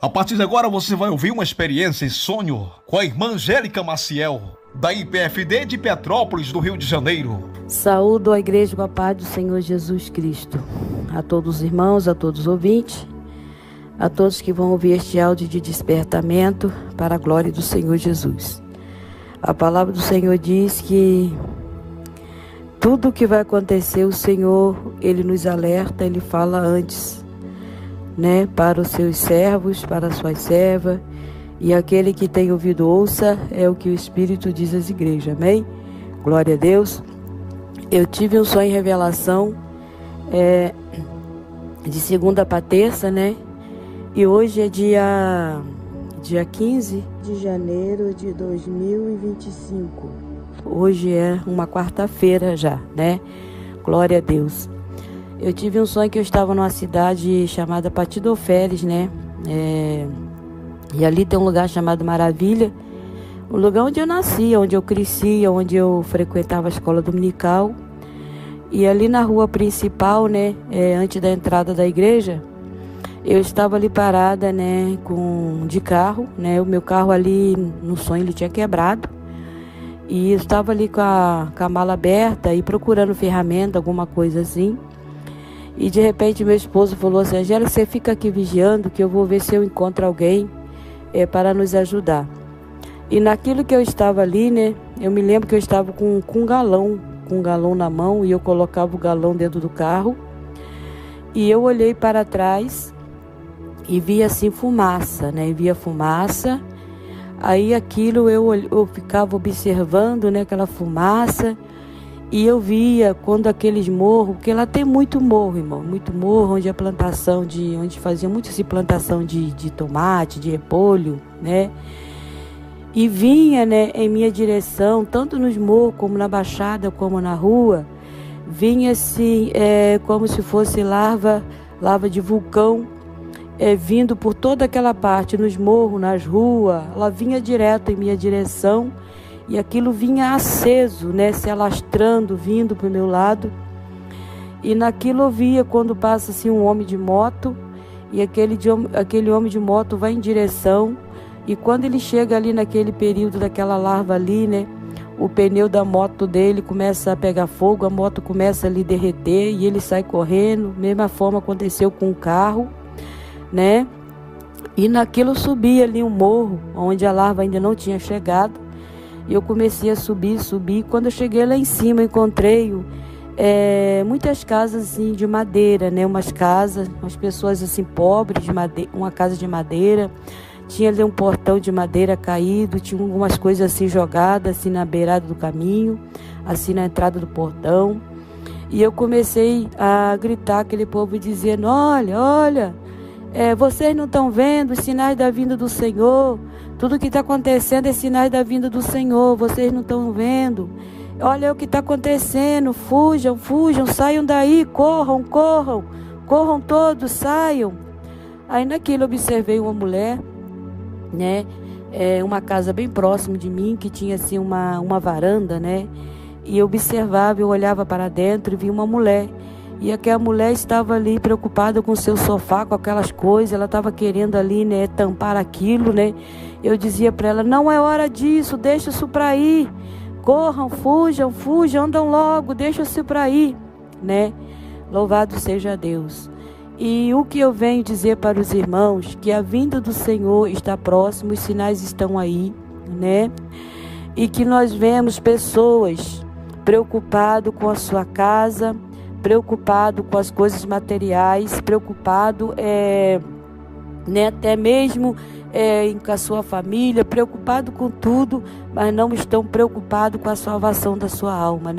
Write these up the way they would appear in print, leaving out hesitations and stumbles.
A partir de agora você vai ouvir uma experiência em sonho com a irmã Angélica Maciel, da IPFD de Petrópolis, do Rio de Janeiro. Saúdo a igreja com a paz do Senhor Jesus Cristo. A todos os irmãos, a todos os ouvintes, a todos que vão ouvir este áudio de despertamento para a glória do Senhor Jesus. A palavra do Senhor diz que tudo o que vai acontecer, o Senhor, Ele nos alerta, Ele fala antes, para os seus servos, para as suas servas, e aquele que tem ouvido ouça, é o que o Espírito diz às igrejas, amém? Glória a Deus. Eu tive um sonho em revelação, de segunda para terça, e hoje é dia 15 de janeiro de 2025. Hoje é uma quarta-feira já, Glória a Deus. Eu tive um sonho que eu estava numa cidade chamada Patidoféres, e ali tem um lugar chamado Maravilha, um lugar onde eu nasci, onde eu cresci, onde eu frequentava a escola dominical. E ali na rua principal, antes da entrada da igreja, eu estava ali parada, de carro, O meu carro ali, no sonho, ele tinha quebrado. E eu estava ali com a mala aberta e procurando ferramenta, alguma coisa assim. E de repente meu esposo falou assim: Angélica, você fica aqui vigiando que eu vou ver se eu encontro alguém para nos ajudar. E naquilo que eu estava ali, eu me lembro que eu estava com um galão na mão, e eu colocava o galão dentro do carro. E eu olhei para trás e vi assim fumaça, via fumaça. Aí aquilo eu ficava observando, aquela fumaça. E eu via quando aqueles morros, porque lá tem muito morro, irmão, muito morro, onde a plantação onde fazia muito essa plantação de tomate, de repolho, E vinha, em minha direção, tanto nos morros como na baixada, como na rua, vinha assim, como se fosse lava de vulcão, vindo por toda aquela parte, nos morros, nas ruas. Ela vinha direto em minha direção. E aquilo vinha aceso, se alastrando, vindo para o meu lado. E naquilo eu via quando passa assim um homem de moto. E aquele homem de moto vai em direção. E quando ele chega ali naquele período daquela larva ali, o pneu da moto dele começa a pegar fogo. A moto começa ali a derreter e ele sai correndo. Mesma forma aconteceu com o carro, E naquilo subia ali um morro, onde a larva ainda não tinha chegado. E eu comecei a subir. Quando eu cheguei lá em cima, eu encontrei muitas casas assim, de madeira, umas casas, umas pessoas assim pobres, de madeira, uma casa de madeira. Tinha ali um portão de madeira caído, tinha algumas coisas assim jogadas assim na beirada do caminho, assim na entrada do portão. E eu comecei a gritar aquele povo dizendo: olha, vocês não estão vendo os sinais da vinda do Senhor? Tudo que está acontecendo é sinais da vinda do Senhor. Vocês não estão vendo? Olha o que está acontecendo. Fujam, saiam daí, corram todos, saiam. Aí naquilo eu observei uma mulher, uma casa bem próximo de mim, que tinha assim uma varanda, E eu observava, eu olhava para dentro e vi uma mulher. E aquela mulher estava ali preocupada com o seu sofá, com aquelas coisas. Ela estava querendo ali, tampar aquilo, Eu dizia para ela: não é hora disso, deixa isso para ir. Corram, fujam, andam logo, deixa isso para ir, Louvado seja Deus. E o que eu venho dizer para os irmãos, que a vinda do Senhor está próxima, os sinais estão aí, E que nós vemos pessoas preocupadas com a sua casa, preocupado com as coisas materiais, preocupado até mesmo com a sua família, preocupado com tudo, mas não estão preocupados com a salvação da sua alma,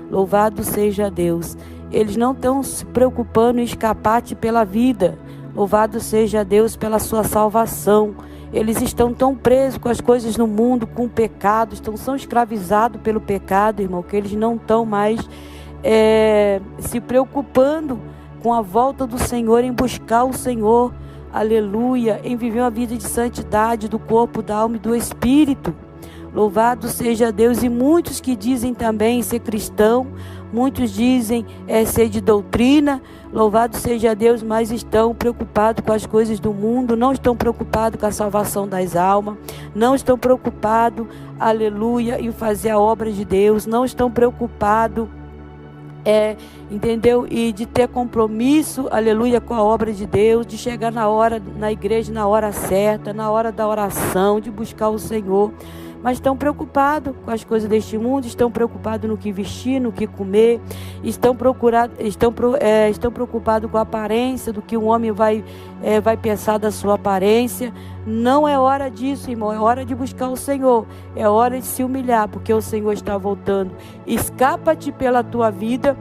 Louvado seja Deus. Eles não estão se preocupando em escapate pela vida. Louvado seja Deus pela sua salvação. Eles estão tão presos com as coisas no mundo, com o pecado, são escravizados pelo pecado, irmão, que eles não estão mais se preocupando com a volta do Senhor, em buscar o Senhor, aleluia, em viver uma vida de santidade do corpo, da alma e do espírito. Louvado seja Deus. E muitos que dizem também ser cristão, Muitos dizem ser de doutrina, louvado seja Deus, mas estão preocupados com as coisas do mundo, não estão preocupados com a salvação das almas, não estão preocupados, aleluia, em fazer a obra de Deus, não estão preocupados, entendeu? E de ter compromisso, aleluia, com a obra de Deus, de chegar na igreja na hora certa, na hora da oração, de buscar o Senhor. Mas estão preocupados com as coisas deste mundo, estão preocupados no que vestir, no que comer, estão preocupados com a aparência, do que o homem vai pensar da sua aparência. Não é hora disso, irmão, é hora de buscar o Senhor, é hora de se humilhar, porque o Senhor está voltando. Escapa-te pela tua vida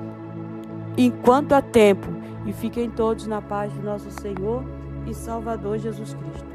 enquanto há tempo, e fiquem todos na paz do nosso Senhor e Salvador Jesus Cristo.